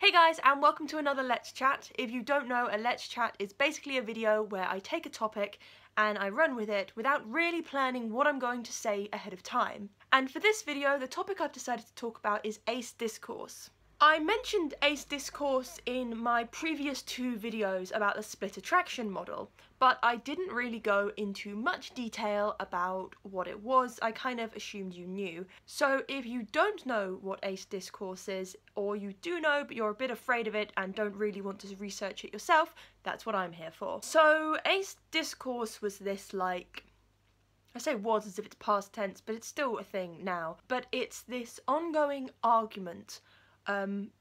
Hey guys, and welcome to another Let's Chat. If you don't know, a Let's Chat is basically a video where I take a topic and I run with it without really planning what I'm going to say ahead of time. And for this video, the topic I've decided to talk about is ACE Discourse. I mentioned ACE Discourse in my previous two videos about the split attraction model, but I didn't really go into much detail about what it was. I kind of assumed you knew. So if you don't know what ACE Discourse is, or you do know but you're a bit afraid of it and don't really want to research it yourself, that's what I'm here for. So ACE Discourse was this, like, I say was as if it's past tense, but it's still a thing now, but it's this ongoing argument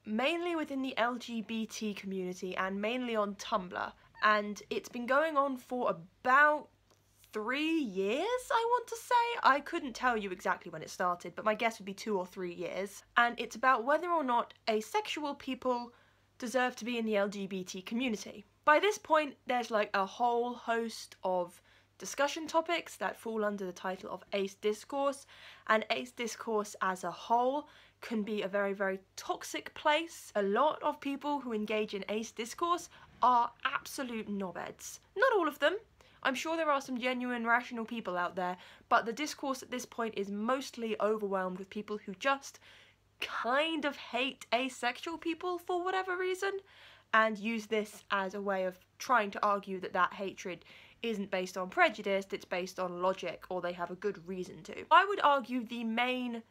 mainly within the LGBT community and mainly on Tumblr, and it's been going on for about 3 years, I want to say. I couldn't tell you exactly when it started, but my guess would be 2 or 3 years, and it's about whether or not asexual people deserve to be in the LGBT community. By this point, there's like a whole host of discussion topics that fall under the title of ACE Discourse, and ACE Discourse as a whole can be a very, very toxic place. A lot of people who engage in ACE Discourse are absolute knobheads. Not all of them. I'm sure there are some genuine, rational people out there, but the discourse at this point is mostly overwhelmed with people who just kind of hate asexual people for whatever reason, and use this as a way of trying to argue that that hatred isn't based on prejudice, it's based on logic, or they have a good reason to. I would argue the main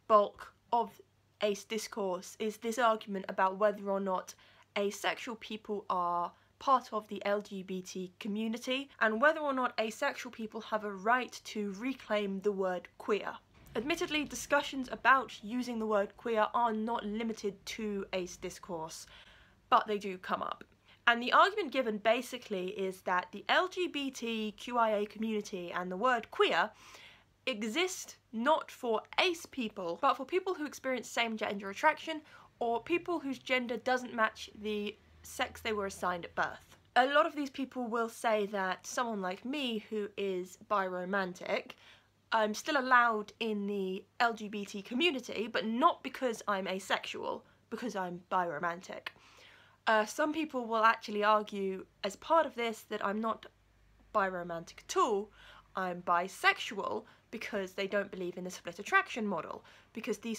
bulk of ACE Discourse is this argument about whether or not asexual people are part of the LGBT community and whether or not asexual people have a right to reclaim the word queer. Admittedly, discussions about using the word queer are not limited to ACE Discourse, but they do come up. And the argument given basically is that the LGBTQIA community and the word queer exist not for ace people, but for people who experience same-gender attraction or people whose gender doesn't match the sex they were assigned at birth. A lot of these people will say that someone like me, who is biromantic, I'm still allowed in the LGBT community, but not because I'm asexual, because I'm biromantic. Some people will actually argue as part of this that I'm not biromantic at all, I'm bisexual, because they don't believe in the split attraction model, because the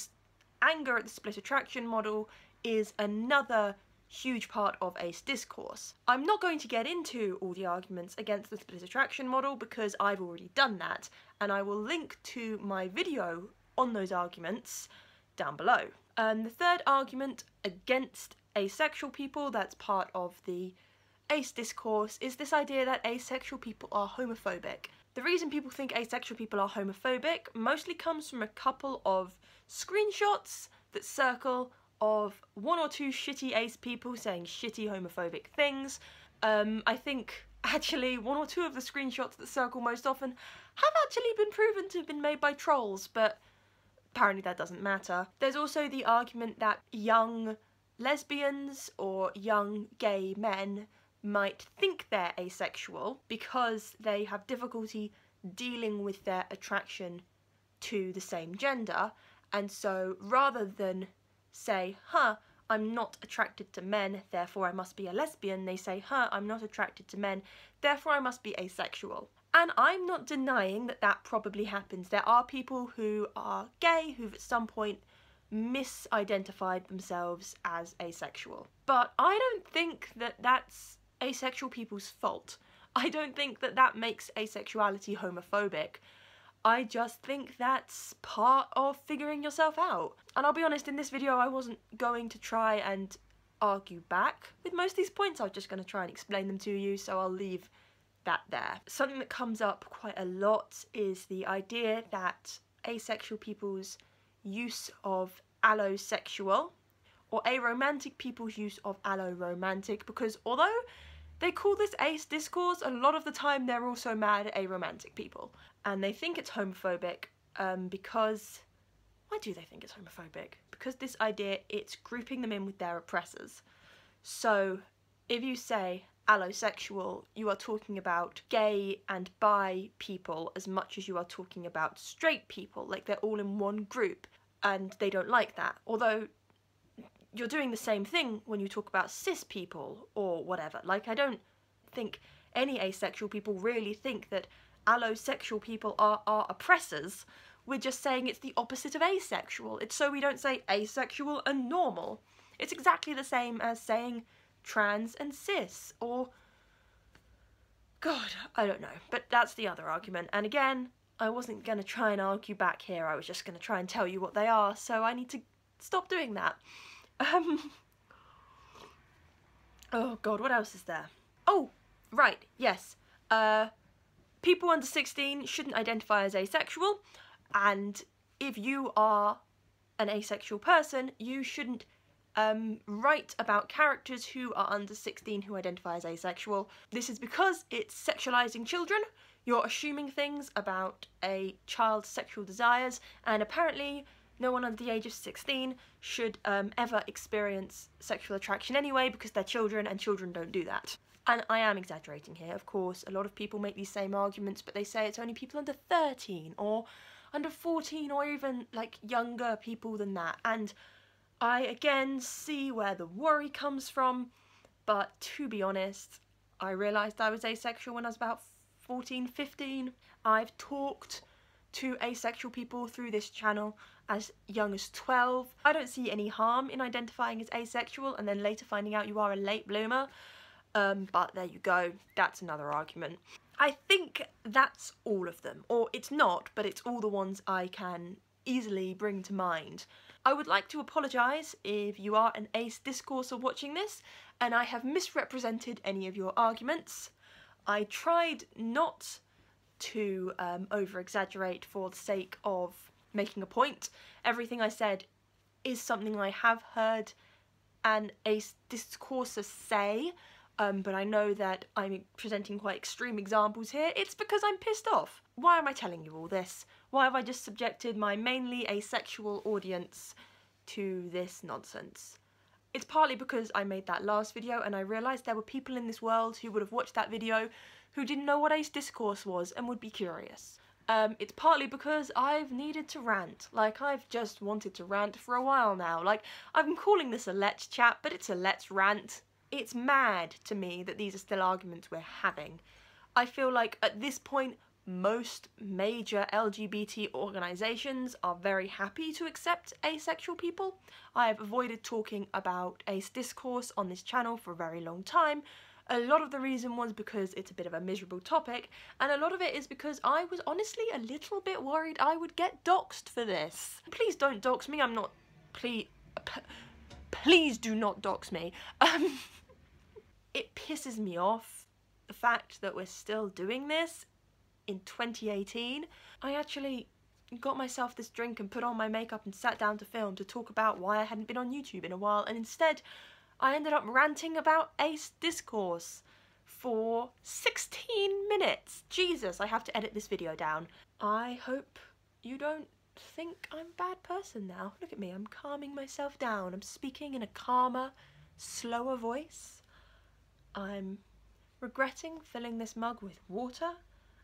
anger at the split attraction model is another huge part of ACE Discourse. I'm not going to get into all the arguments against the split attraction model because I've already done that, and I will link to my video on those arguments down below. The third argument against asexual people that's part of the ACE Discourse is this idea that asexual people are homophobic. The reason people think asexual people are homophobic mostly comes from a couple of screenshots that circle of 1 or 2 shitty ace people saying shitty homophobic things. I think actually 1 or 2 of the screenshots that circle most often have actually been proven to have been made by trolls, but apparently that doesn't matter. There's also the argument that young lesbians or young gay men might think they're asexual because they have difficulty dealing with their attraction to the same gender, and so rather than say, I'm not attracted to men, therefore I must be a lesbian, they say, I'm not attracted to men, therefore I must be asexual. And I'm not denying that that probably happens. There are people who are gay who've at some point misidentified themselves as asexual. But I don't think that that's asexual people's fault. I don't think that that makes asexuality homophobic. I just think that's part of figuring yourself out. And I'll be honest, in this video I wasn't going to try and argue back with most of these points. I was just going to try and explain them to you, so I'll leave that there. Something that comes up quite a lot is the idea that asexual people's use of allosexual or aromantic people's use of alloromantic, because although they call this ACE Discourse, a lot of the time they're also mad at aromantic people. And they think it's homophobic because... Why do they think it's homophobic? Because this idea, it's grouping them in with their oppressors. So if you say allosexual, you are talking about gay and bi people as much as you are talking about straight people, like they're all in one group, and they don't like that. Although you're doing the same thing when you talk about cis people or whatever. Like, I don't think any asexual people really think that allosexual people are oppressors. We're just saying it's the opposite of asexual. It's so we don't say asexual and normal. It's exactly the same as saying trans and cis, or... God, I don't know. But that's the other argument. And again, I wasn't going to try and argue back here. I was just going to try and tell you what they are, so I need to stop doing that. Oh God, what else is there? Oh, right, yes. People under 16 shouldn't identify as asexual, and if you are an asexual person, you shouldn't write about characters who are under 16 who identify as asexual. This is because it's sexualizing children. You're assuming things about a child's sexual desires, and apparently no one under the age of 16 should ever experience sexual attraction anyway, because they're children and children don't do that. And I am exaggerating here, of course. A lot of people make these same arguments, but they say it's only people under 13 or under 14 or even like younger people than that. And I again see where the worry comes from, but to be honest, I realised I was asexual when I was about 14, 15. I've talked to asexual people through this channel as young as 12. I don't see any harm in identifying as asexual and then later finding out you are a late bloomer. But there you go, that's another argument. I think that's all of them, or it's not, but it's all the ones I can easily bring to mind. I would like to apologise if you are an ace discourser watching this and I have misrepresented any of your arguments. I tried not to over-exaggerate for the sake of making a point. Everything I said is something I have heard an ace discourser say, but I know that I'm presenting quite extreme examples here. It's because I'm pissed off. Why am I telling you all this? Why have I just subjected my mainly asexual audience to this nonsense? It's partly because I made that last video and I realised there were people in this world who would have watched that video who didn't know what ace discourse was and would be curious. It's partly because I've needed to rant. Like, I've just wanted to rant for a while now. Like, I've been calling this a let's chat, but it's a let's rant. It's mad to me that these are still arguments we're having. I feel like at this point, most major LGBT organisations are very happy to accept asexual people. I have avoided talking about ace discourse on this channel for a very long time. A lot of the reason was because it's a bit of a miserable topic, and a lot of it is because I was honestly a little bit worried I would get doxed for this. Please don't dox me, I'm not... Please do not dox me. It pisses me off, the fact that we're still doing this in 2018. I actually got myself this drink and put on my makeup and sat down to film to talk about why I hadn't been on YouTube in a while, and instead I ended up ranting about ace discourse for 16 minutes. Jesus, I have to edit this video down. I hope you don't think I'm a bad person now. Look at me, I'm calming myself down. I'm speaking in a calmer, slower voice. I'm regretting filling this mug with water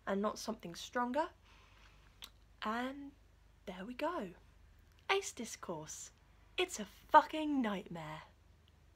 and not something stronger. And there we go. Ace discourse. It's a fucking nightmare.